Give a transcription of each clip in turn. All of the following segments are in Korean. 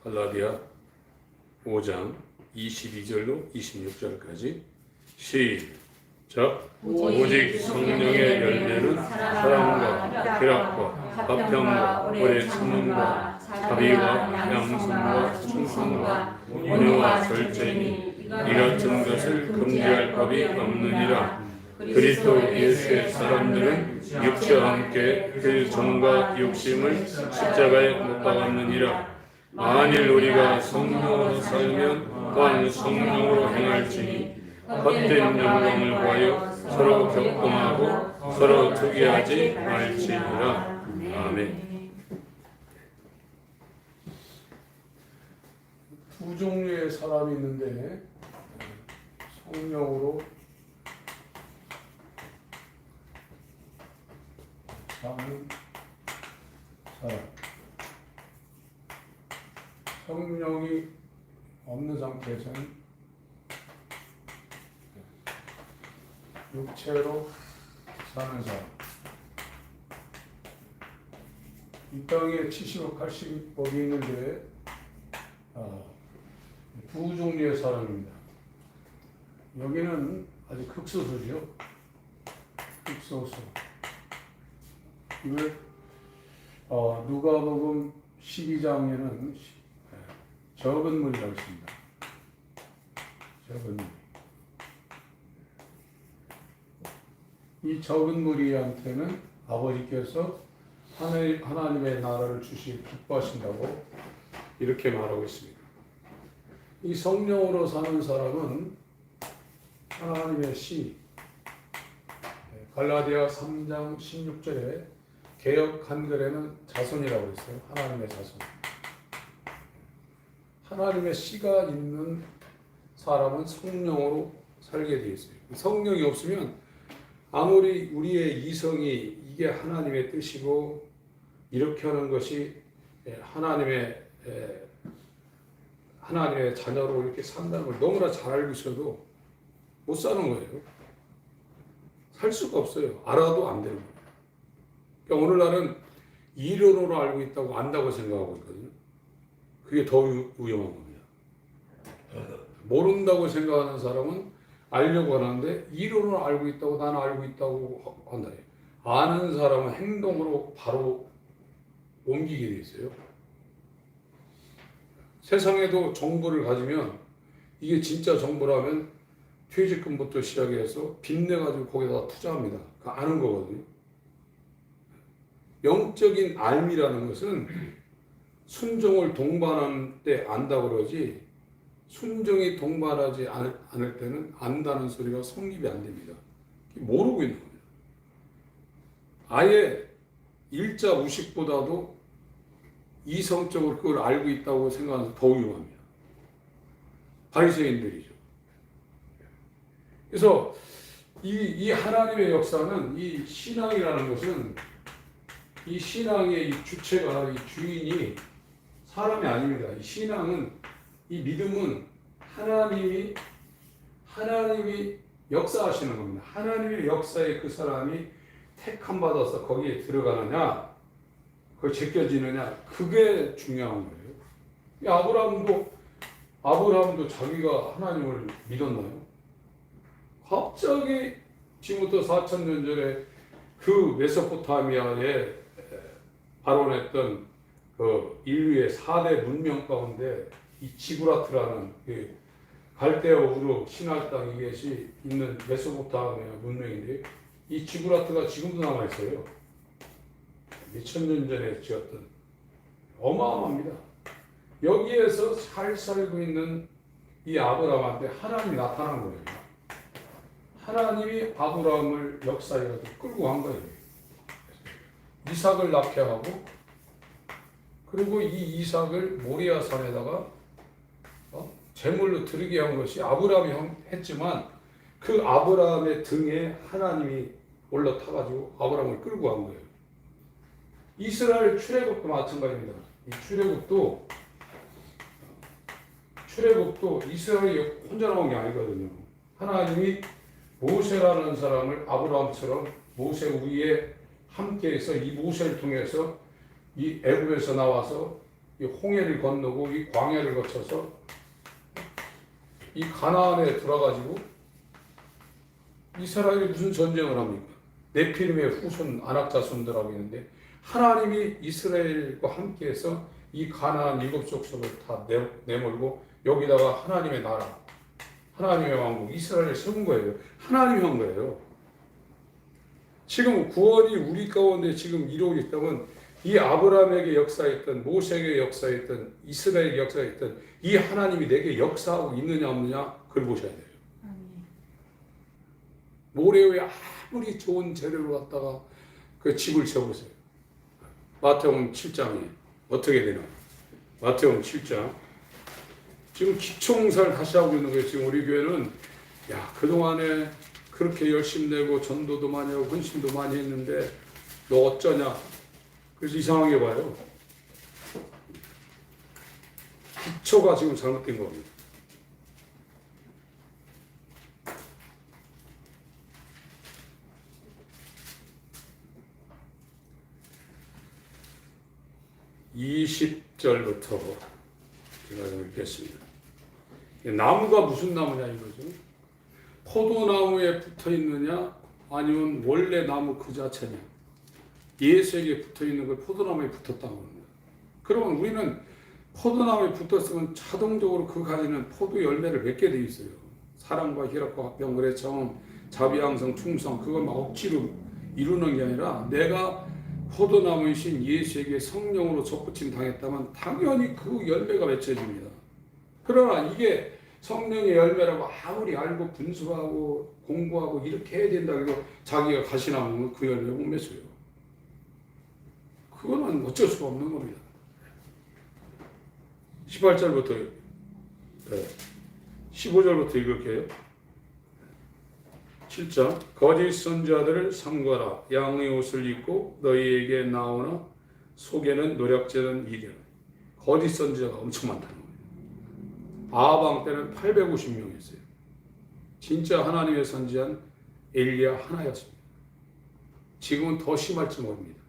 갈라디아 5장 22절로 26절까지 시작. 오직 성령의 열매는 사랑과 희락과 화평과 오래 참음과 자비와 양선과 충성과 온유와 절제니 이 같은 것을 금지할 법이 없느니라. 그리스도 예수의 사람들은 육체와 함께 그 정과 욕심을 십자가에 못 박았느니라. 만일 우리가 성령으로 살면 또한 성령으로 행할지니 헛된 영광을 구하여 서로 격동하고 서로 투기하지 말지니라. 아멘. 두 종류의 사람이 있는데 성령으로 사는 사람, 성령이 없는 상태에서는 육체로 사는 사람. 이 땅에 70억 80억이 있는데 두 종류의 사람입니다. 여기는 아주 극소수죠. 극소수. 이걸 누가복음 12장에는 적은 무리라고 했습니다. 적은 무리. 이 적은 무리한테는 아버지께서 하나님의 나라를 주시 기뻐하신다고 이렇게 말하고 있습니다. 이 성령으로 사는 사람은 하나님의 씨, 갈라디아 3장 16절에 개역 한글에는 자손이라고 했어요. 하나님의 자손. 하나님의 씨가 있는 사람은 성령으로 살게 되어 있어요. 성령이 없으면 아무리 우리의 이성이 이게 하나님의 뜻이고 이렇게 하는 것이 하나님의 자녀로 이렇게 산다는 걸 너무나 잘 알고 있어도 못 사는 거예요. 살 수가 없어요. 알아도 안 되는 거예요. 그러니까 오늘날은 이론으로 알고 있다고 안다고 생각하고 있거든요. 그게 더 위험한 겁니다. 모른다고 생각하는 사람은 알려고 하는데 이론으로 알고 있다고 나는 알고 있다고 한다. 아는 사람은 행동으로 바로 옮기게 돼 있어요. 세상에도 정보를 가지면 이게 진짜 정보라면 퇴직금부터 시작해서 빚내가지고 거기다가 투자합니다. 아는 거거든요. 영적인 알미라는 것은 순종을 동반할 때 안다고 그러지 순종이 동반하지 않을 때는 안다는 소리가 성립이 안 됩니다. 모르고 있는 겁니다. 아예 일자 무식보다도 이성적으로 그걸 알고 있다고 생각하는 더 위험합니다. 바리새인들이죠. 그래서 이 하나님의 역사는 이 신앙이라는 것은 이 신앙의 이 주체가 이 주인이 사람이 아닙니다. 이 신앙은 이 믿음은 하나님이 역사하시는 겁니다. 하나님의 역사에 그 사람이 택함 받아서 거기에 들어가느냐, 그걸 제껴지느냐, 그게 중요한 거예요. 아브라함도 자기가 하나님을 믿었나요? 갑자기 지금부터 4,000년 전에 그 메소포타미아에 발원했던 그 인류의 4대 문명 가운데 이 지구라트라는 그 갈대아 우르 신할 땅에 계시 있는 메소포타미아 문명인데 이 지구라트가 지금도 남아 있어요. 몇천 년 전에 지었던 어마어마합니다. 여기에서 잘 살고 있는 이 아브라함한테 하나님이 나타난 거예요. 하나님이 아브라함을 역사에 끌고 간 거예요. 이삭을 낳게 하고 그리고 이 이삭을 모리아 산에다가 제물로 드리게 한 것이 아브라함이 했지만 그 아브라함의 등에 하나님이 올라타가지고 아브라함을 끌고 간 거예요. 이스라엘 출애굽도 마찬가지입니다. 이 출애굽도 이스라엘이 혼자 나온 게 아니거든요. 하나님이 모세라는 사람을 아브라함처럼 모세 위에 함께해서 이 모세를 통해서 이 애굽에서 나와서 이 홍해를 건너고 이 광야를 거쳐서 이 가나안에 들어가지고 이스라엘이 무슨 전쟁을 합니까? 네피림의 후손 안악자손들하고 있는데 하나님이 이스라엘과 함께해서 이 가나안 7족속을 다 내몰고 여기다가 하나님의 나라, 하나님의 왕국 이스라엘을 세운 거예요. 하나님이 한 거예요. 지금 구원이 우리 가운데 지금 이루어지고 있다면 이 아브라함에게 역사했던, 모세에게 역사했던, 이스라엘에게 역사했던 이 하나님이 내게 역사하고 있느냐 없느냐 그걸 보셔야 돼요. 모래 위에 아무리 좋은 재료를 갖다가 그 집을 지어보세요. 마태복음 7장에 어떻게 되나? 마태복음 7장 지금 기초공사를 다시 하고 있는 거예요. 지금 우리 교회는 야 그동안에 그렇게 열심히 내고 전도도 많이 하고 헌신도 많이 했는데 너 어쩌냐? 그래서 이상하게 봐요. 기초가 지금 잘못된 겁니다. (20절부터) 제가 좀 읽겠습니다. 나무가 무슨 나무냐 이거죠. 포도나무에 붙어 있느냐 아니면 원래 나무 그 자체냐. 예수에게 붙어 있는 걸 포도나무에 붙었다고 합니다. 그러면 우리는 포도나무에 붙었으면 자동적으로 그 가지는 포도 열매를 맺게 돼 있어요. 사랑과 희락과 화평 처음 자비양성 충성 그걸 막 억지로 이루는 게 아니라 내가 포도나무이신 예수에게 성령으로 접붙임 당했다면 당연히 그 열매가 맺혀집니다. 그러나 이게 성령의 열매라고 아무리 알고 분수하고 공부하고 이렇게 해야 된다 해도 자기가 가시나무는 그 열매 못 맺어요. 그거는 어쩔 수가 없는 겁니다. 18절부터 15절부터 읽을게요. 7장 거짓 선지자들을 삼가라. 양의 옷을 입고 너희에게 나오나 속에는 노략질은 이리라. 거짓 선지자가 엄청 많다는 거예요. 아하방 때는 850명이었어요. 진짜 하나님의 선지자는 엘리야 하나였습니다. 지금은 더 심할지 모릅니다.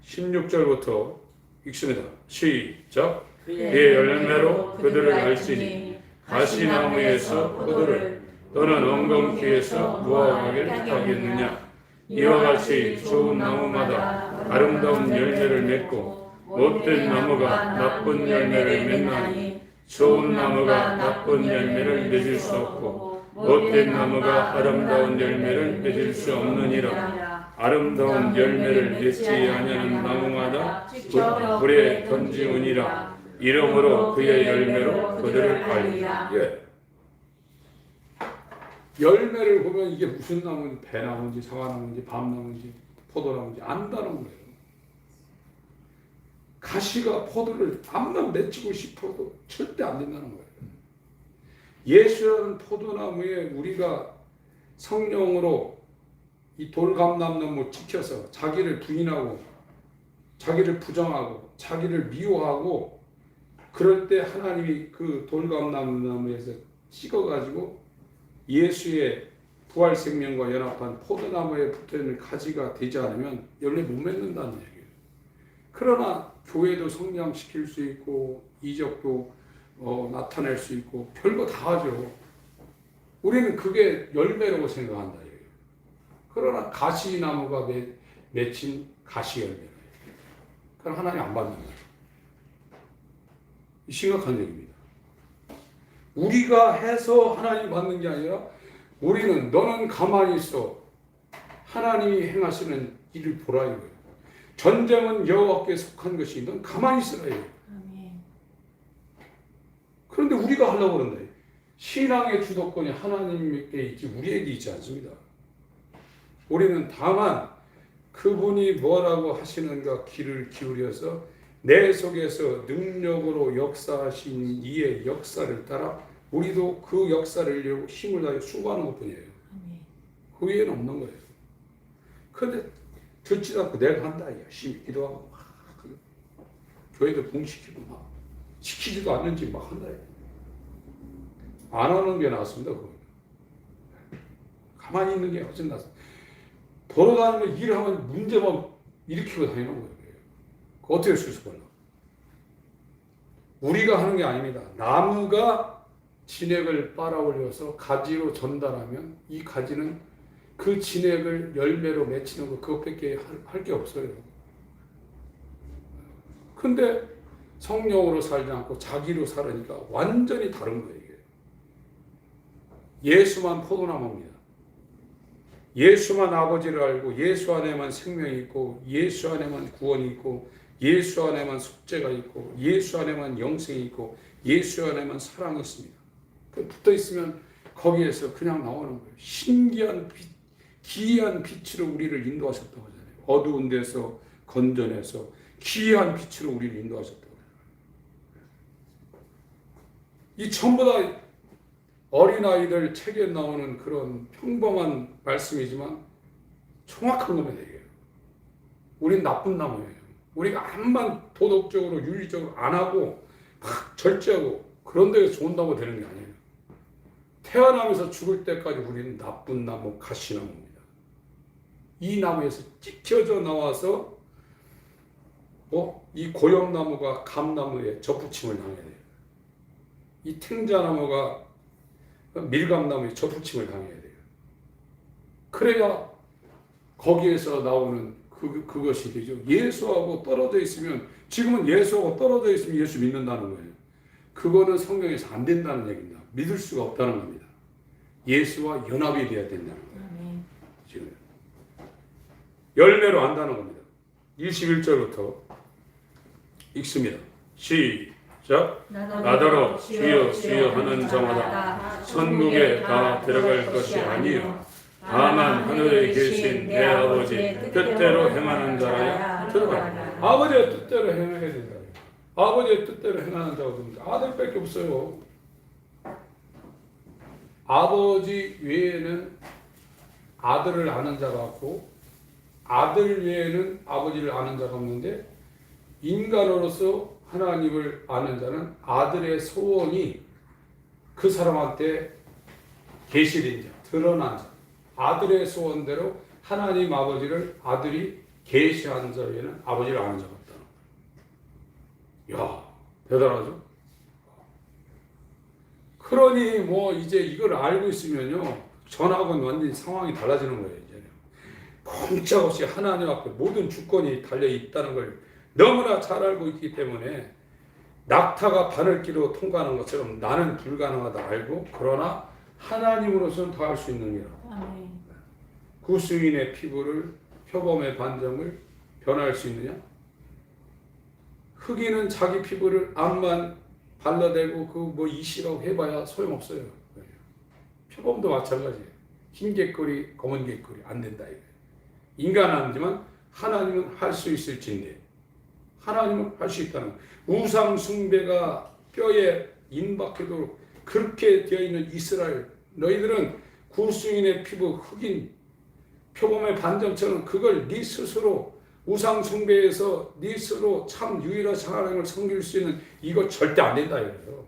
16절부터 읽습니다. 시작. 그의 열매로 그들을 알지니 가시나무에서 포도를 너는 엉겅퀴에서 무화과를 따겠느냐. 이와 같이 좋은 나무마다 아름다운 열매를 맺고 못된 나무가 나쁜 열매를 맺나니 좋은 나무가 나쁜 열매를 맺을 수 없고 못된 나무가 아름다운 열매를 맺을 수 없느니라. 아름다운 열매를 맺지 아니하는 나무마다 불에 던지우니라. 이러므로 그의 열매로 그들을 알리라. 예. 열매를 보면 이게 무슨 나무인지 배나무인지 사과나무인지 밤나무인지 포도나무인지 안다는 거예요. 가시가 포도를 아무나 맺히고 싶어도 절대 안 된다는 거예요. 예수라는 포도나무에 우리가 성령으로 이 돌감람나무 찍혀서 자기를 부인하고 자기를 부정하고 자기를 미워하고 그럴 때 하나님이 그 돌감나무에서 찍어가지고 예수의 부활 생명과 연합한 포도나무에 붙어있는 가지가 되지 않으면 열매 못 맺는다는 얘기예요. 그러나 교회도 성장시킬 수 있고 이적도 나타낼 수 있고 별거 다 하죠. 우리는 그게 열매라고 생각한다. 그러나 가시나무가 맺힌 가시 열매예요. 그럼 하나님 안 받는 거예요. 심각한 얘기입니다. 우리가 해서 하나님 받는 게 아니라 우리는 너는 가만히 있어. 하나님이 행하시는 일을 보라 이거예요. 전쟁은 여호와께 속한 것이 넌 가만히 있으라 이거예요. 그런데 우리가 하려고 그런다. 신앙의 주도권이 하나님께 있지 우리에게 있지 않습니다. 우리는 다만 그분이 뭐라고 하시는가 귀를 기울여서 내 속에서 능력으로 역사하신 이의 역사를 따라 우리도 그 역사를 이루고 힘을 다해 수고하는 것뿐이에요. 그 외에는 없는 거예요. 그런데 듣지도 않고 내가 한다. 열심히 기도하고 막 교회도 봉시키고 막 시키지도 않는지 막 한다. 안 하는 게 낫습니다. 그건. 가만히 있는 게 훨씬 낫습니다. 돌아다니면 일을 하면 문제만 일으키고 다니는 거예요. 어떻게 수습하려고? 우리가 하는 게 아닙니다. 나무가 진액을 빨아올려서 가지로 전달하면 이 가지는 그 진액을 열매로 맺히는 거 그것밖에 할 게 없어요. 근데 성령으로 살지 않고 자기로 살으니까 완전히 다른 거예요. 이게. 예수만 포도나무입니다. 예수만 아버지를 알고 예수 안에만 생명이 있고 예수 안에만 구원이 있고 예수 안에만 속죄가 있고 예수 안에만 영생이 있고 예수 안에만 사랑이 있습니다. 붙어 있으면 거기에서 그냥 나오는 거예요. 신기한 빛, 기이한 빛으로 우리를 인도하셨다고 하잖아요. 어두운 데서 건져내서 기이한 빛으로 우리를 인도하셨다고 하잖아요. 이 전부 다 어린아이들 책에 나오는 그런 평범한 말씀이지만 정확한 겁니다. 이게. 우린 나쁜 나무예요. 우리가 암만 도덕적으로 윤리적으로 안 하고 막 절제하고 그런 데서 좋은 나무 되는 게 아니에요. 태어나면서 죽을 때까지 우리는 나쁜 나무, 가시나무입니다. 이 나무에서 찍혀져 나와서 이 고영나무가 감나무에 접붙임을 당해야 돼요. 이 탱자나무가 밀감나무에 접붙임을 당해야 돼요. 그래야 거기에서 나오는 그것이 되죠. 예수하고 떨어져 있으면, 지금은 예수하고 떨어져 있으면 예수 믿는다는 거예요. 그거는 성경에서 안 된다는 얘기입니다. 믿을 수가 없다는 겁니다. 예수와 연합이 되어야 된다는 거예요. 지금 열매로 안다는 겁니다. 21절부터 읽습니다. 시작. 나더러 주여 주여 하는 자마다 천국에 다 들어갈 것이 아니요 다만 하늘에 계신 내 아버지의 뜻대로 행하는 자라야 들어가리라. 아버지의 뜻대로 행해야 된다. 아버지의 뜻대로 행하는 자가 누굽니까? 아들밖에 없어요. 아버지 외에는 아들을 아는 자가 없고 아들 외에는 아버지를 아는 자가 없는데, 인간으로서 하나님을 아는 자는 아들의 소원이 그 사람한테 계시된 자, 드러난 자, 아들의 소원대로 하나님 아버지를 아들이 계시한 자 외에는 아버지를 아는 자가 없다는 거예요. 이야, 대단하죠? 그러니 이제 이걸 알고 있으면요, 전하고는 완전히 상황이 달라지는 거예요. 이제는 꼼짝없이 하나님 앞에 모든 주권이 달려 있다는 걸 너무나 잘 알고 있기 때문에 낙타가 바늘길로 통과하는 것처럼 나는 불가능하다 알고, 그러나 하나님으로서는 더 할 수 있는 일. 구수인의 피부를, 표범의 반점을 변할 수 있느냐? 흑인은 자기 피부를 암만 발라대고 이시라고 해봐야 소용없어요. 표범도 마찬가지예요. 흰 개꼬리, 검은 개꼬리 안 된다 이거예요. 인간은 아니지만 하나님은 할 수 있을진데, 하나님은 할 수 있다는 거예요. 우상 숭배가 뼈에 인박해도 그렇게 되어 있는 이스라엘, 너희들은 구수인의 피부, 흑인, 표범의 반점처럼 그걸 네 스스로 우상 숭배에서 네 스스로 참 유일하신 하나님을 섬길 수 있는, 이거 절대 안 된다 이거예요.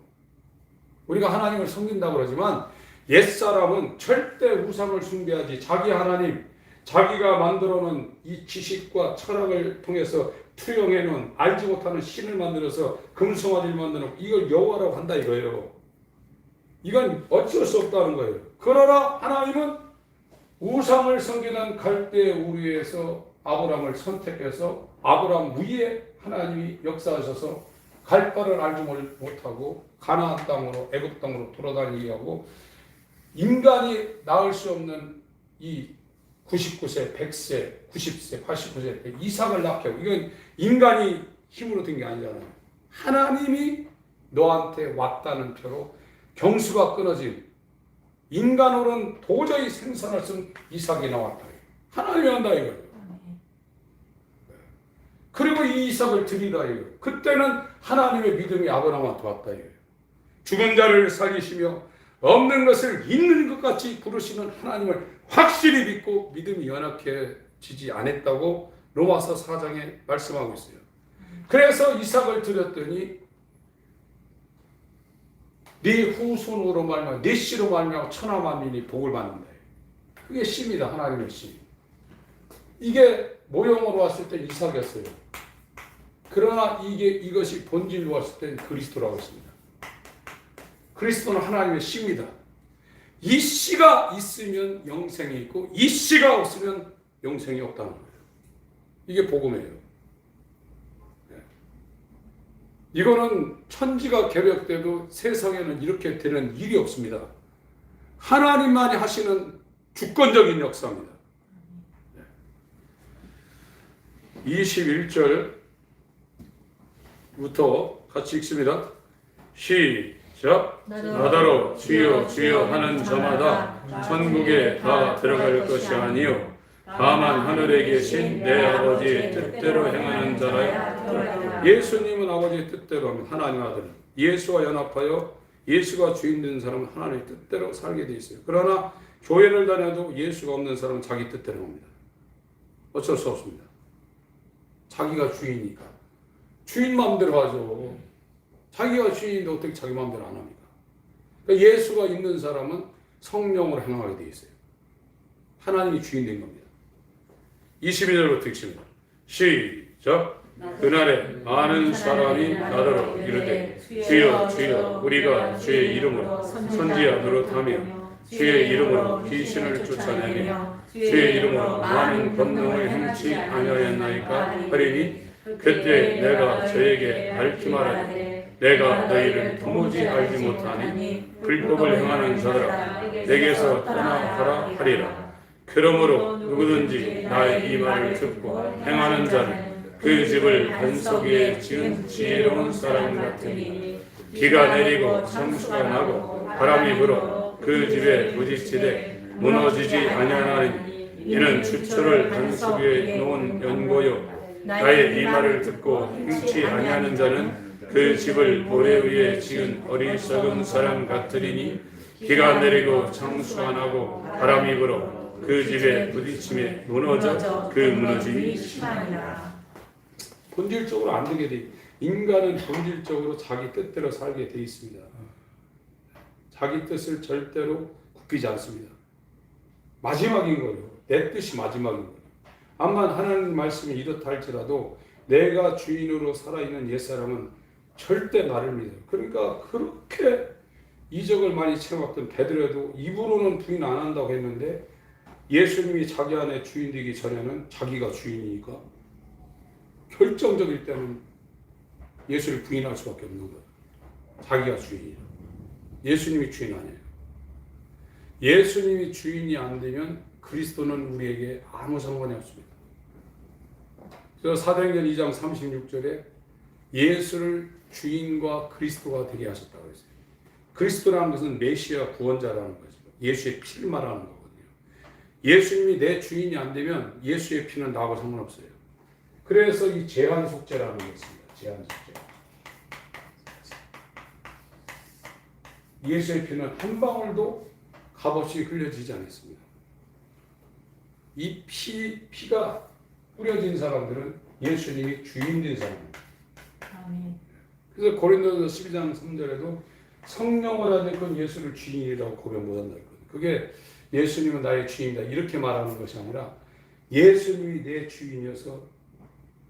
우리가 하나님을 섬긴다고 그러지만 옛사람은 절대 우상을 숭배하지, 자기 하나님, 자기가 만들어 놓은 이 지식과 철학을 통해서 투영해 놓은 알지 못하는 신을 만들어서 금송아지를 만들어 놓고 이걸 여호와라고 한다 이거예요. 이건 어쩔 수 없다는 거예요. 그러나 하나님은 우상을 섬기는 갈대 우리에서 아브라함을 선택해서 아브라함 위에 하나님이 역사하셔서 갈 바를 알지 못하고 가나안 땅으로, 애굽 땅으로 돌아다니게 하고, 인간이 낳을 수 없는 이 99세, 100세, 90세, 89세 이삭을 낳게 하고, 이건 인간이 힘으로 된 게 아니잖아요. 하나님이 너한테 왔다는 표로 경수가 끊어진, 인간으로는 도저히 생산할 수 없는 이삭이 나왔다. 하나님이 한다 이거예요. 그리고 이 이삭을 드리다 이거예요. 그때는 하나님의 믿음이 아브라함한테 왔다 이거예요. 죽은 자를 살리시며 없는 것을 있는 것 같이 부르시는 하나님을 확실히 믿고 믿음이 연약해지지 않았다고 로마서 4장에 말씀하고 있어요. 그래서 이삭을 드렸더니 네 후손으로 말미암아 네 씨로 말미암아 천하 만민이 복을 받는다. 그게 씨입니다. 하나님의 씨. 이게 모형으로 왔을 때 이삭이었어요. 그러나 이것이 본질로 봤을 땐 그리스도라고 했습니다. 그리스도는 하나님의 씨입니다. 이 씨가 있으면 영생이 있고 이 씨가 없으면 영생이 없다는 거예요. 이게 복음이에요. 네. 이거는 천지가 개벽돼도 세상에는 이렇게 되는 일이 없습니다. 하나님만이 하시는 주권적인 역사입니다. 21절부터 같이 읽습니다. 시작. 나더러 주여 주여 하는 저마다 천국에 다 들어갈 것이 아니요 다만 하늘에 계신 내 아버지의 뜻대로 행하는 자라. 예수님은 아버지의 뜻대로 하면 하나님 아들은 예수와 연합하여 예수가 주인 된 사람은 하나님의 뜻대로 살게 돼 있어요. 그러나 교회를 다녀도 예수가 없는 사람은 자기 뜻대로 합니다. 어쩔 수 없습니다. 자기가 주인이니까. 주인 마음대로 하죠. 자기가 주인인데 어떻게 자기 마음대로 안 합니까? 그러니까 예수가 있는 사람은 성령으로 행하게 돼 있어요. 하나님이 주인 된 겁니다. 22절부터 읽습니다. 시작. 그날에 많은 사람이 나더러 이르되 주여 주여 우리가 주의 이름으로 선지자 노릇하며 주의 이름으로 귀신을 쫓아내며 주의 이름으로 많은 권능을 행치 아니하였나이까 하리니 그때 내가 저에게 밝히 말하되 내가 너희를 도무지 알지 못하니 불법을 행하는 자들아 내게서 떠나가라 하리라. 그러므로 누구든지 나의 이 말을 듣고 행하는 자는 그 집을 반석 위에 지은 지혜로운 사람 같으니 비가 내리고 성수가 나고 바람이 불어 그 집에 부딪히되 무너지지 아니하나니 이는 주초를 반석 위에 놓은 연고요 나의 이 말을 듣고 행치 아니하는 자는 그 집을 모래 위에 지은 어리석은 사람 같으리니 비가 내리고 성수가 나고 바람이 불어 그 집에 부딪힘에 무너져 그 무너짐이 심하니라. 본질적으로 안 되게 돼. 인간은 본질적으로 자기 뜻대로 살게 돼 있습니다. 자기 뜻을 절대로 굽히지 않습니다. 마지막인 거예요. 내 뜻이 마지막인 거예요. 암만 하나님 말씀이 이렇다 할지라도 내가 주인으로 살아있는 옛사람은 절대 나를 믿어요. 그러니까 그렇게 이적을 많이 체험했던 베드로도 입으로는 부인 안 한다고 했는데 예수님이 자기 안에 주인 되기 전에는 자기가 주인이니까 결정적일 때는 예수를 부인할 수밖에 없는 거예요. 자기가 주인이에요. 예수님이 주인 아니에요. 예수님이 주인이 안 되면 그리스도는 우리에게 아무 상관이 없습니다. 그래서 사도행전 2장 36절에 예수를 주인과 그리스도가 되게 하셨다고 했어요. 그리스도라는 것은 메시아 구원자라는 거죠. 예수의 피를 말하는 거거든요. 예수님이 내 주인이 안 되면 예수의 피는 나하고 상관없어요. 그래서 이 제한속죄라는 게 있습니다. 제한속죄. 예수의 피는 한 방울도 값없이 흘려지지 않았습니다. 이 피가 뿌려진 사람들은 예수님이 주인된 사람입니다. 그래서 고린도서 12장 3절에도 성령을 하는 예수를 주인이라고 고백 못한다 했거든요. 그게 예수님은 나의 주인이다 이렇게 말하는 것이 아니라 예수님이 내 주인이어서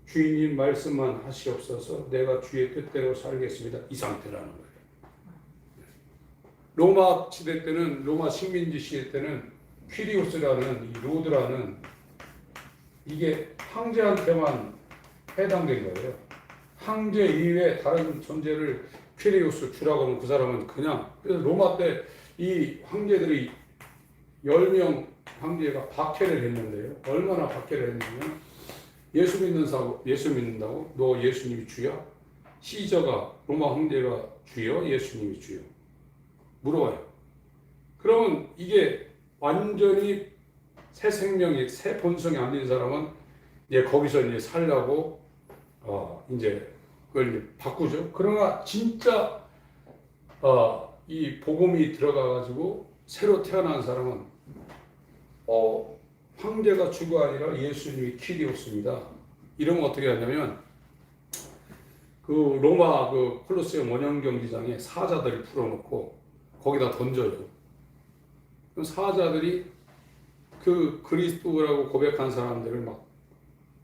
주인님 말씀만 하시옵소서 내가 주의 뜻대로 살겠습니다. 이 상태라는 거예요. 로마 시대 때는 로마 식민지 시대 때는 퀴리오스라는 이 로드라는 이게 황제한테만 해당된 거예요. 황제 이외에 다른 존재를 퀴리오스 주라고 하면 그 사람은 그냥 그래서 로마 때 이 황제들이 10명 황제가 박해를 했는데요. 얼마나 박해를 했냐면 예수 믿는다고 너 예수님이 주야? 시저가 로마 황제가 주여? 예수님이 주여? 물어봐요. 그러면 이게 완전히 새 생명이 새 본성이 안 된 사람은 이제 거기서 이제 살라고 이제 그걸 바꾸죠. 그러나 진짜 이 복음이 들어가 가지고 새로 태어난 사람은 황제가 주가 아니라 예수님이 키리오스입니다. 이러면 어떻게 하냐면 그 로마 그 콜로세움 원형 경기장에 사자들을 풀어놓고 거기다 던져요. 그럼 사자들이 그 그리스도라고 고백한 사람들을 막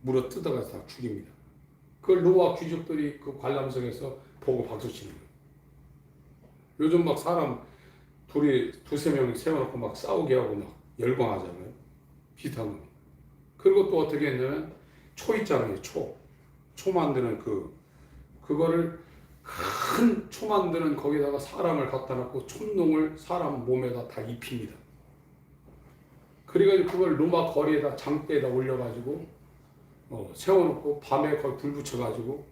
물어 뜯어가서 다 죽입니다. 그 노아 귀족들이 그 관람석에서 보고 박수 치는 거예요. 요즘 막 사람 둘이 두세 명 세워놓고 막 싸우게 하고 막 열광하잖아요. 비슷한 거. 그리고 또 어떻게 했냐면 초 있잖아요. 초 만드는 그거를 큰 초 만드는 거기다가 사람을 갖다 놓고 촛농을 사람 몸에다 다 입힙니다. 그래가지고 그걸 로마 거리에다 장대에다 올려가지고 세워놓고 밤에 거기 불 붙여가지고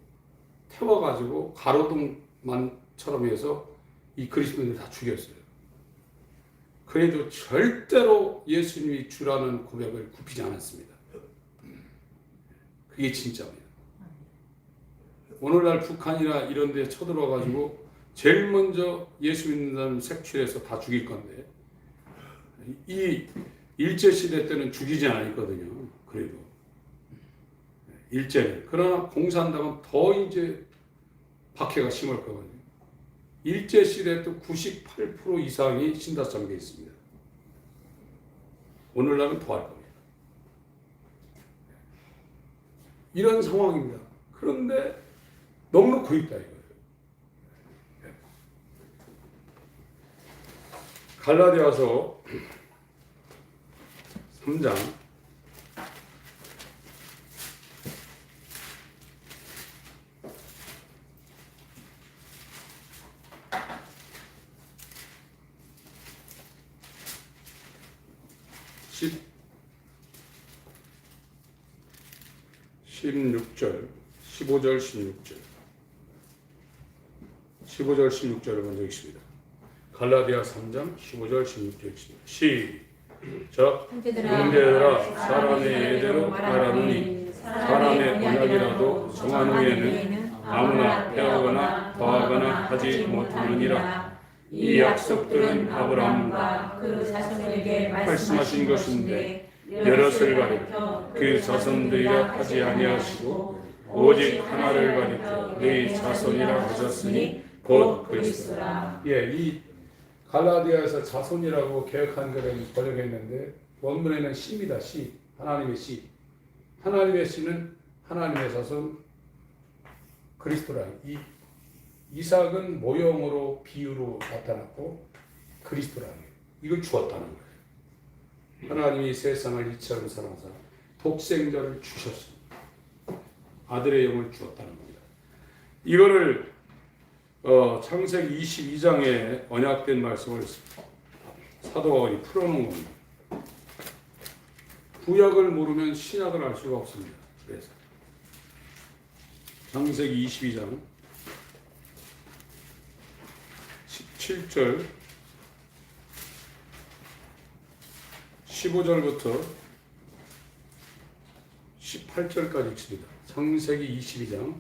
태워가지고 가로등만처럼 해서 이 그리스도인들 다 죽였어요. 그래도 절대로 예수님이 주라는 고백을 굽히지 않았습니다. 그게 진짜입니다. 오늘날 북한이나 이런 데 쳐들어가지고 제일 먼저 예수 믿는 색출해서 다 죽일 건데 이 일제시대 때는 죽이지 않았거든요. 그래도 일제는. 그러나 공산당은 더 이제 박해가 심할 거거든요. 일제시대 때 98% 이상이 신다성에 있습니다. 오늘날은 더 할 겁니다. 이런 상황입니다. 그런데 넉넉고 있다 이거예요. 갈라디아서 3장 16절, 15절, 16절을 먼저 읽습니다. 갈라디아 3장 15절, 16절 읽습니다. 시작. 형제들아 사람의 예대로 말하노니 사람의 언약이라도 정한 후에는 아무나 폐하거나 더하거나 하지 못하느니라. 이 약속들은 아브라함과 그 자손에게 말씀하신 것인데 여럿을 가리켜 그 자손들이라 하지 아니하시고 오직 하나를 가리켜 네 자손이라 하셨으니 곧 그리스도라. 이 갈라디아에서 자손이라고 개혁한 것을 번역했는데 원문에는 씨입니다. 씨, 하나님의 씨. 하나님의 씨는 하나님의 자손 그리스도라. 이삭은 모형으로 비유로 나타났고 그리스도라. 이걸 주었다는 거예요. 하나님이 세상을 이처럼 사랑하사 독생자를 주셨습니다. 아들의 영을 주었다는 겁니다. 이거를 창세기 22장에 언약된 말씀을 사도 바울이 풀어놓은 겁니다. 구약을 모르면 신약을 알 수가 없습니다. 그래서 창세기 22장 17절 15절부터 18절까지 읽습니다. 창세기 22장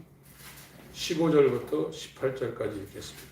15절부터 18절까지 읽겠습니다.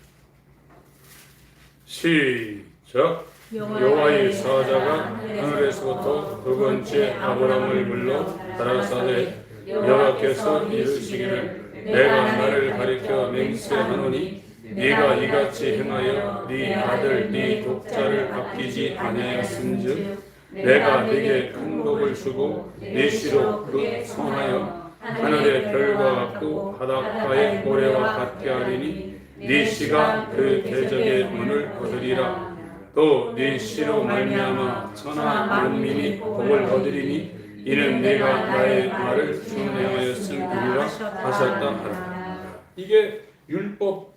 시작. 여호와의 사자가 하늘에서부터 두 번째 아브람을 불러 가라사대 여호와께서 이르시기를 내가 나를 가리켜 맹세하노니 네가 이같이 행하여 네 아들 네 독자를 아끼지 아니하였은즉 내가 네게 큰 복을 주고 네 씨로 그 성하여 하늘의 별과 같고 바닷가의 모래와 같게 하리니 네 씨가 그 대적의 문을 거두리라. 또 네 씨로 말미암아 천하 만민이 복을 얻으리니 이는 내가 나의 말을 준행하였음이니라 하셨다 하라. 이게 율법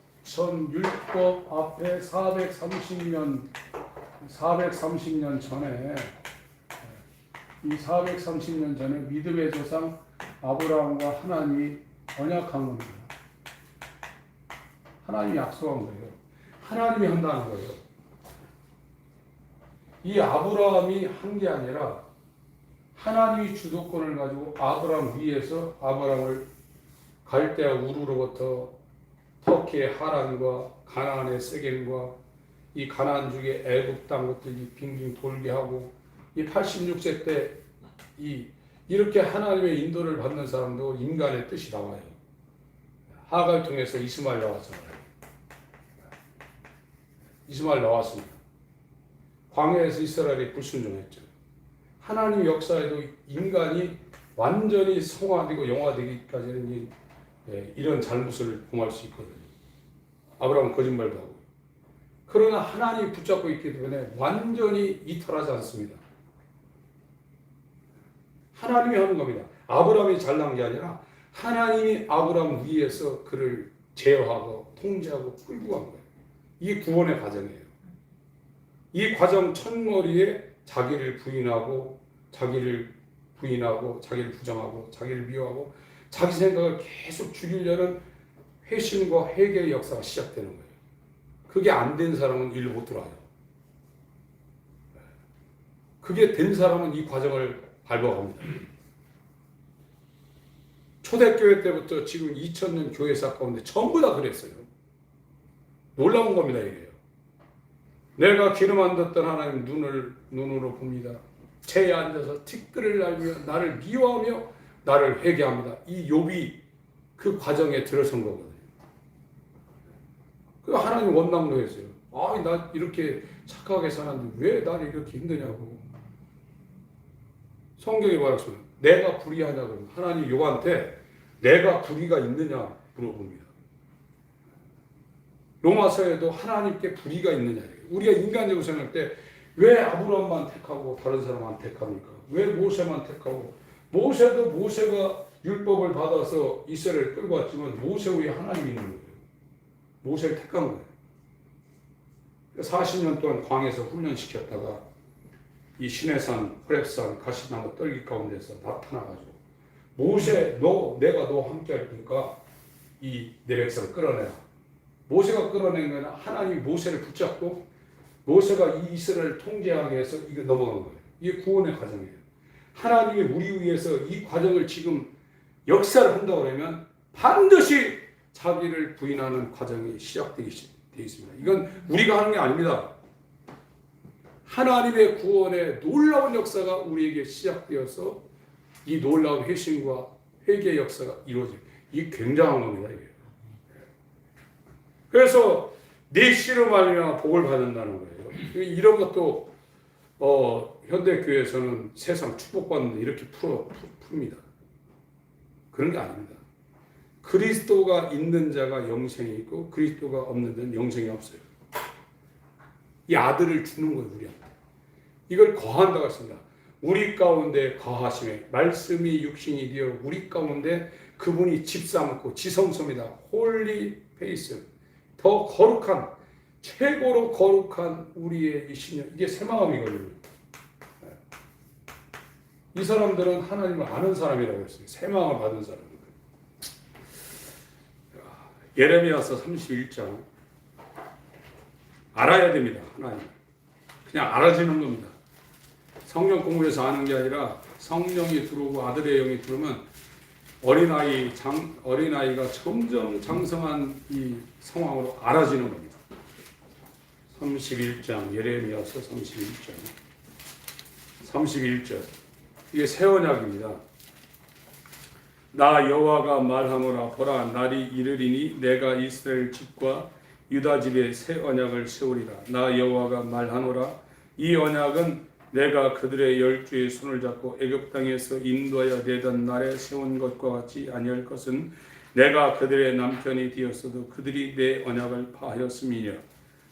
앞에 430년 전에 이 430년 전에 믿음의 조상 아브라함과 하나님이 언약한 겁니다. 하나님이 약속한 거예요. 하나님이 한다는 거예요. 이 아브라함이 한 게 아니라 하나님이 주도권을 가지고 아브라함 위에서 아브라함을 갈대아 우르로부터 터키의 하란과 가나안의 세겜과 이 가나안 중에 애굽 땅 것들이 빙빙 돌게 하고 이 86세 때 이렇게 하나님의 인도를 받는 사람도 인간의 뜻이 나와요. 하가를 통해서 이스마엘 나왔잖아요. 이스마엘 나왔습니다. 광야에서 이스라엘이 불순종했죠. 하나님 역사에도 인간이 완전히 성화되고 영화되기까지는 이런 잘못을 범할 수 있거든요. 아브라함은 거짓말도 하고. 그러나 하나님이 붙잡고 있기 때문에 완전히 이탈하지 않습니다. 하나님이 하는 겁니다. 아브라함이 잘난 게 아니라 하나님이 아브라함 위에서 그를 제어하고 통제하고 끌고 간 거예요. 이게 구원의 과정이에요. 이 과정 첫머리에 자기를 부인하고 자기를 부정하고 자기를 미워하고 자기 생각을 계속 죽이려는 회심과 회개의 역사가 시작되는 거예요. 그게 안 된 사람은 일로 못 들어와요. 그게 된 사람은 이 과정을 밟아갑니다. 초대교회 때부터 지금 2000년 교회사 가운데 전부 다 그랬어요. 놀라운 겁니다, 이게요. 내가 기름 안 뒀던 하나님 눈으로 봅니다. 체에 앉아서 티끌을 날며 나를 미워하며 나를 회개합니다. 이 욥이 그 과정에 들어선 거거든요. 그 하나님 원망로했어요. 나 이렇게 착하게 사는데 왜 나를 이렇게 힘드냐고. 성경이 말했습니다. 내가 불의하냐고. 하나님 욥한테 내가 불의가 있느냐 물어봅니다. 로마서에도 하나님께 불의가 있느냐. 우리가 인간적으로 생각할 때 왜 아브라함만 택하고 다른 사람 안 택합니까? 왜 모세만 택하고? 모세도 모세가 율법을 받아서 이스라엘을 끌고 왔지만 모세 위에 하나님이 있는 거예요. 모세를 택한 거예요. 40년 동안 광에서 훈련시켰다가 이 시내산, 호렙산, 가시나무 떨기 가운데서 나타나가지고 모세, 내가 너 함께 할 테니까 이 내 백성을 끌어내라. 모세가 끌어낸 거는 하나님이 모세를 붙잡고 모세가 이 이스라엘을 통제하게 해서 이거 넘어간 거예요. 이게 구원의 과정이에요. 하나님이 우리 위해서 이 과정을 지금 역사를 한다고 하면 반드시 자기를 부인하는 과정이 시작되어 있습니다. 이건 우리가 하는 게 아닙니다. 하나님의 구원의 놀라운 역사가 우리에게 시작되어서 이 놀라운 회심과 회개의 역사가 이루어져요. 이게 굉장한 겁니다. 이게. 그래서 내 씨로 말미암아 복을 받는다는 거예요. 이런 것도 현대교회에서는 세상 축복받는데 이렇게 풉니다. 그런 게 아닙니다. 그리스도가 있는 자가 영생이 있고 그리스도가 없는 자는 영생이 없어요. 이 아들을 주는 거예요, 우리한테. 이걸 거한다고 했습니다. 우리 가운데 거하심에 말씀이 육신이 되어 우리 가운데 그분이 집 삼고 지성소입니다. 홀리 페이스. 더 거룩한, 최고로 거룩한 우리의 이 신령. 이게 새 마음이거든요. 이 사람들은 하나님을 아는 사람이라고 했어요. 새 마음을 받은 사람. 예레미야서 31장. 알아야 됩니다. 하나님. 그냥 알아지는 겁니다. 성경 공부해서 아는 게 아니라 성령이 들어오고 아들의 영이 들어오면 어린아이가 점점 장성한 이 상황으로 알아지는 겁니다. 31장, 예레미야서 31절. 이게 새 언약입니다. 나 여호와가 말하노라. 보라, 날이 이르리니 내가 이스라엘 집과 유다 집에 새 언약을 세우리라. 나 여호와가 말하노라. 이 언약은 내가 그들의 열주의 손을 잡고 애굽 땅에서 인도하여 내던 날에 세운 것과 같이 아니할 것은 내가 그들의 남편이 되었어도 그들이 내 언약을 파하였음이니라.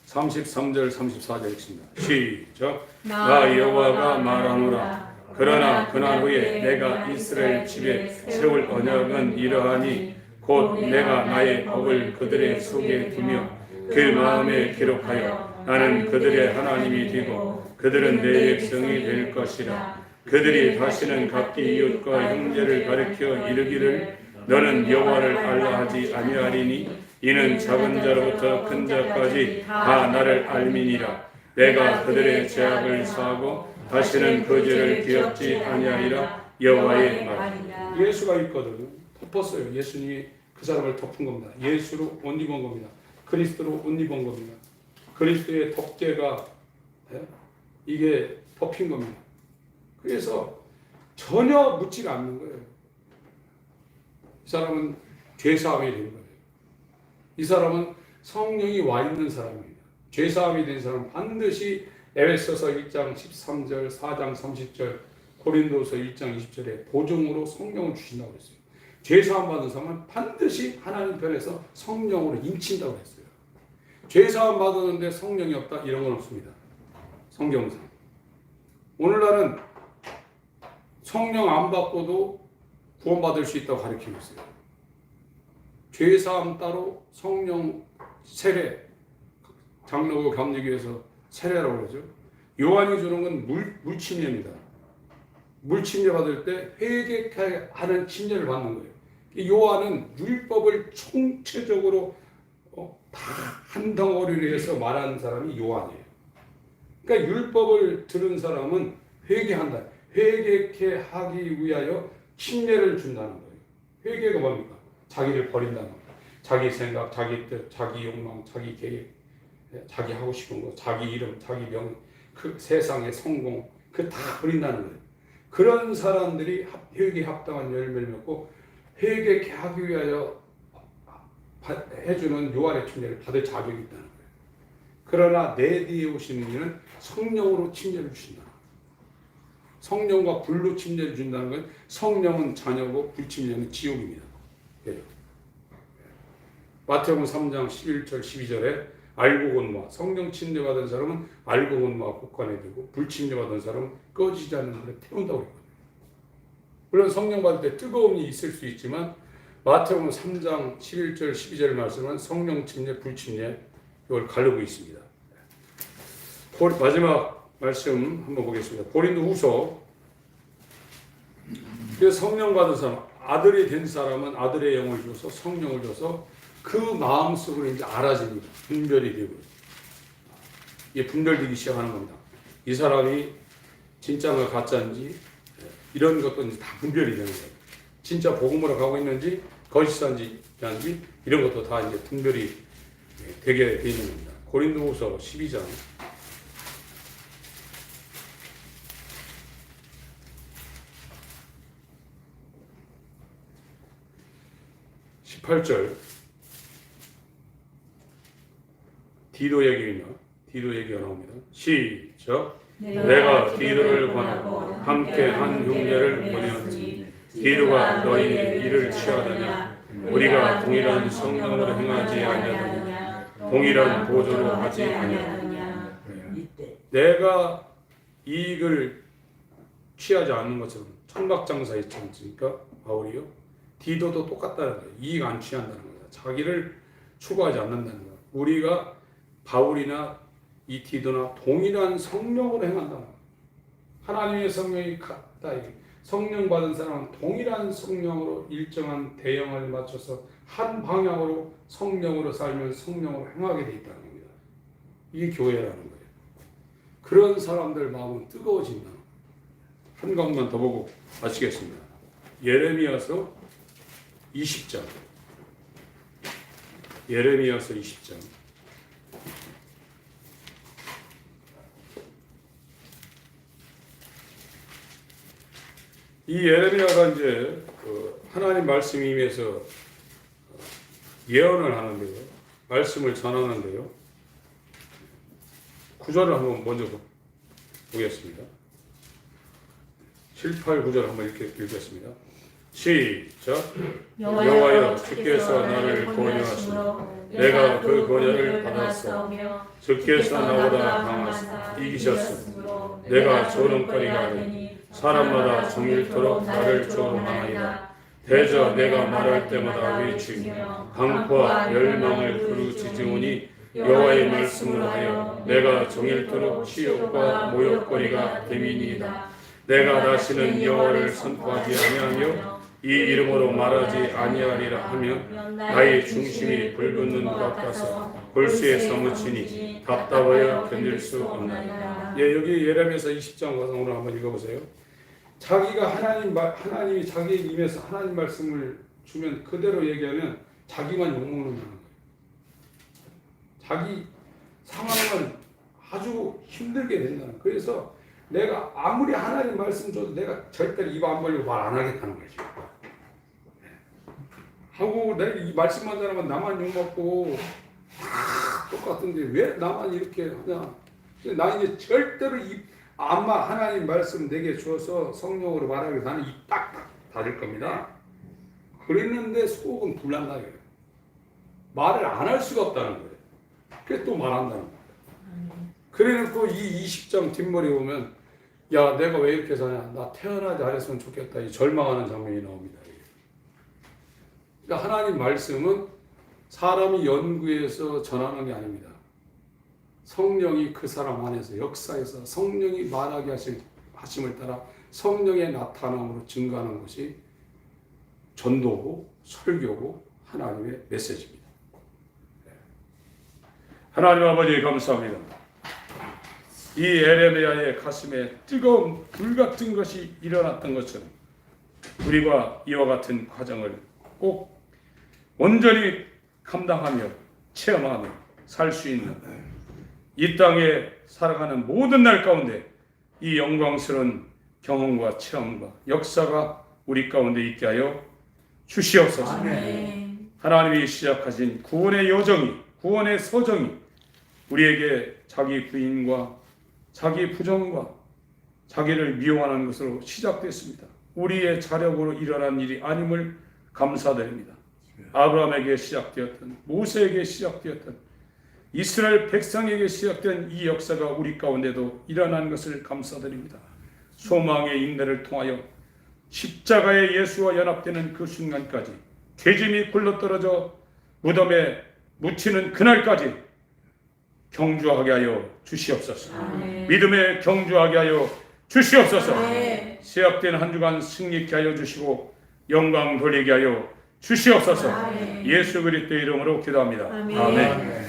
33절 34절 읽습니다. 시작. 나 여호와가 말하노라. 그러나 그날 후에 내가 이스라엘 집에 세울 언약은 이러하니 곧 내가 나의 법을 그들의 속에 두며 그 마음에 기록하여 나는 그들의 하나님이 되고 그들은 내 백성이 될 것이라. 그들이 다시는 각기 이웃과 형제를 가리켜 이르기를 너는 여호와를 알라 하지 아니하리니 이는 작은 자로부터 큰 자까지 다 나를 알미니라. 내가 그들의 죄악을 사하고 다시는 그 죄를 기억지 아니하리라. 여호와의 말. 예수가 있거든요. 덮었어요. 예수님이 그 사람을 덮은 겁니다. 예수로 옷 입은 겁니다. 그리스도로 옷 입은 겁니다. 그리스도의 덮개가 이게 덮인 겁니다. 그래서 전혀 묻지가 않는 거예요. 이 사람은 죄사함이 된 거예요. 이 사람은 성령이 와 있는 사람입니다. 죄사함이 된 사람은 반드시 에베소서 1장 13절, 4장 30절, 고린도서 1장 20절에 보증으로 성령을 주신다고 했어요. 죄사함 받은 사람은 반드시 하나님 편에서 성령으로 인친다고 했어요. 죄사함 받았는데 성령이 없다? 이런 건 없습니다. 성경상. 오늘날은 성령 안 받고도 구원받을 수 있다고 가르치고 있어요. 죄사함 따로 성령 세례, 장로교 감리교에서 세례라고 그러죠. 요한이 주는 건 물침례입니다. 물침례 받을 때 회개하는 침례를 받는 거예요. 요한은 율법을 총체적으로 다 한 덩어리로 해서 말하는 사람이 요한이에요. 그러니까 율법을 들은 사람은 회개한다. 회개케 하기 위하여 침례를 준다는 거예요. 회개가 뭡니까? 자기를 버린다는 거예요. 자기 생각, 자기 뜻, 자기 욕망, 자기 계획, 자기 하고 싶은 거, 자기 이름, 자기 명, 그 세상의 성공, 그 다 버린다는 거예요. 그런 사람들이 회개에 합당한 열매를 맺고 회개케 하기 위하여 해주는 요한의 침례를 받을 자격이 있다는 거예요. 그러나 내 뒤에 오시는 이는 성령으로 침례를 주신다. 성령과 불로 침례를 준다는 건 성령은 자녀고 불침례는 지옥입니다. 그래요. 마태복음 3장 11절 12절에 알고 건마 성령 침례 받은 사람은 알고 건마 국간에 들고 불침례 받은 사람은 꺼지지 않는 물에 태운다고 했거든요. 물론 성령 받을 때 뜨거움이 있을 수 있지만 마태복음 3장 11절 12절 말씀은 성령 침례 불침례 이걸 가르고 있습니다. 마지막 말씀 한번 보겠습니다. 고린도후서. 성령 받은 사람, 아들이 된 사람은 아들의 영을 줘서 성령을 줘서 그 마음속으로 이제 알아집니다. 분별이 되고 이게 분별되기 시작하는 겁니다. 이 사람이 진짜인가 가짜인지 이런 것도 이제 다 분별이 되는 거예요. 진짜 복음으로 가고 있는지 거짓인지 이런 것도 다 이제 분별이 되게 되는 겁니다. 고린도후서 12장 18절 디도 얘기가 나옵니다. 시작. 내가 디도를 권하고 함께 한 흉내를 보내었지. 디도가 너희 일을 취하더냐? 우리가 동일한 성령으로 행하지 아니하느냐? 동일한 보조로 하지 아니하느냐? 내가 이익을 취하지 않는 것처럼 천박장사 있지 않습니까? 바울이요. 디도도 똑같다는 거예요. 이익 안 취한다는 거예요. 자기를 추구하지 않는다는 거예요. 우리가 바울이나 이 디도나 동일한 성령으로 행한다는 거예요. 하나님의 성령이 같다. 성령 받은 사람은 동일한 성령으로 일정한 대형을 맞춰서 한 방향으로 성령으로 살면 성령으로 행하게 돼 있다는 겁니다. 이게 교회라는 거예요. 그런 사람들 마음은 뜨거워진다. 한 강만 더 보고 마치겠습니다. 예레미야서 20장. 예레미야서 20장. 이 예레미야가 이제 하나님 말씀이 임해서 예언을 하는데요. 말씀을 전하는데요. 구절을 한번 먼저 보겠습니다. 7, 8, 9절 한번 읽겠습니다. 시작. 여호와여 주께서 나를 권유하시며 내가 그 권유를 받았사오며 주께서 나보다 강하사 이기셨으므로 내가 조롱거리가 되니 사람마다 정일토록 나를 조롱하나이다. 대저 내가 말할 때마다 외치며 강포와 멸망을 부르짖으오니 여호와의 말씀으로 하여 내가 정일토록 치욕과 모욕거리가 됨이니이다. 내가 다시는 여호와를 선포하지 아니하며 이 이름으로 말하지 아니하리라 하면 나의 중심이 불붙는 것 같아서 골수에 사무치니 답답하여 견딜 수 없나이다. 예, 여기 예레미야서 20장 가서 오늘 한번 읽어보세요. 자기가 하나님이 자기의 입에서 하나님 말씀을 주면 그대로 얘기하면 자기만 욕먹는 거예요. 자기 상황은 아주 힘들게 된다는. 그래서 내가 아무리 하나님 말씀 줘도 내가 절대로 입 안 벌리고 말 안 하겠다는 거죠. 하고 내가 이 말씀만 전하면 나만 욕먹고 다 똑같은데 왜 나만 이렇게 하냐. 나 이제 절대로 아마 하나님 말씀 내게 주어서 성령으로 말하기 나는 입 딱 닫을 겁니다. 그랬는데 속은 불난다 이거예요. 말을 안 할 수가 없다는 거예요. 그래 또 말한다는 거예요. 그래놓고 이 20장 뒷머리 보면 야 내가 왜 이렇게 사냐, 나 태어나지 않았으면 좋겠다, 이 절망하는 장면이 나옵니다. 그러니까 하나님 말씀은 사람이 연구해서 전하는 게 아닙니다. 성령이 그 사람 안에서 역사해서 성령이 말하게 하심을 따라 성령의 나타남으로 증가하는 것이 전도고 설교고 하나님의 메시지입니다. 하나님 아버지 감사합니다. 이 에레미야의 가슴에 뜨거운 불 같은 것이 일어났던 것처럼 우리가 이와 같은 과정을 꼭 온전히 감당하며 체험하며 살 수 있는 이 땅에 살아가는 모든 날 가운데 이 영광스러운 경험과 체험과 역사가 우리 가운데 있게 하여 주시옵소서. 아멘. 하나님이 시작하신 구원의 여정이, 구원의 서정이 우리에게 자기 부인과 자기 부정과 자기를 미워하는 것으로 시작됐습니다. 우리의 자력으로 일어난 일이 아님을 감사드립니다. 아브라함에게 시작되었던, 모세에게 시작되었던, 이스라엘 백성에게 시작된 이 역사가 우리 가운데도 일어난 것을 감사드립니다. 소망의 인내를 통하여 십자가의 예수와 연합되는 그 순간까지, 죄짐이 굴러떨어져 무덤에 묻히는 그날까지 경주하게 하여 주시옵소서. 아멘. 믿음에 경주하게 하여 주시옵소서. 아멘. 시작된 한 주간 승리케 하여 주시고 영광 돌리게 하여 주시옵소서. 아멘. 예수 그리스도의 이름으로 기도합니다. 아멘. 아멘.